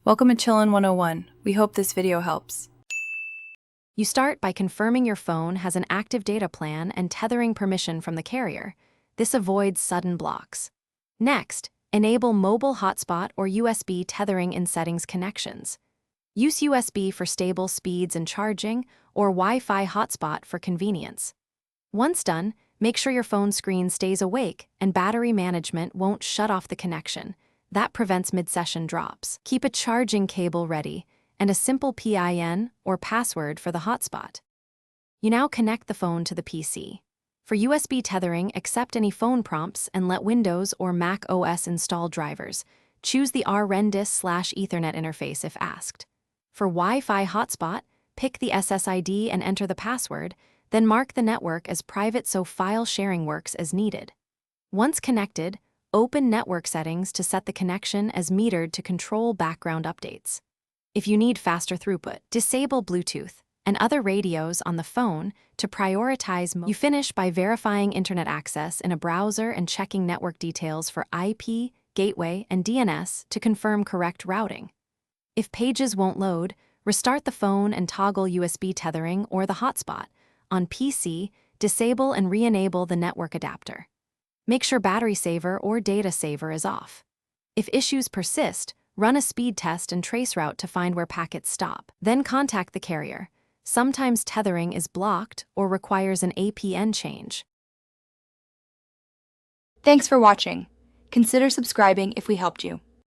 Welcome to Chillin' 101. We hope this video helps. You start by confirming your phone has an active data plan and tethering permission from the carrier. This avoids sudden blocks. Next, enable mobile hotspot or USB tethering in settings connections. Use USB for stable speeds and charging, or Wi-Fi hotspot for convenience. Once done, make sure your phone screen stays awake and battery management won't shut off the connection. That prevents mid-session drops. Keep a charging cable ready and a simple PIN or password for the hotspot. You now connect the phone to the PC. For USB tethering, accept any phone prompts and let Windows or Mac OS install drivers. Choose the RRendis/Ethernet interface if asked. For Wi-Fi hotspot, pick the SSID and enter the password, then mark the network as private so file sharing works as needed. Once connected, open network settings to set the connection as metered to control background updates. If you need faster throughput, disable Bluetooth and other radios on the phone to prioritize You finish by verifying internet access in a browser and checking network details for IP, gateway, and DNS to confirm correct routing. If pages won't load, restart the phone and toggle USB tethering or the hotspot. On PC, disable and re-enable the network adapter. Make sure battery saver or data saver is off. If issues persist, run a speed test and traceroute to find where packets stop. Then contact the carrier. Sometimes tethering is blocked or requires an APN change. Thanks for watching. Consider subscribing if we helped you.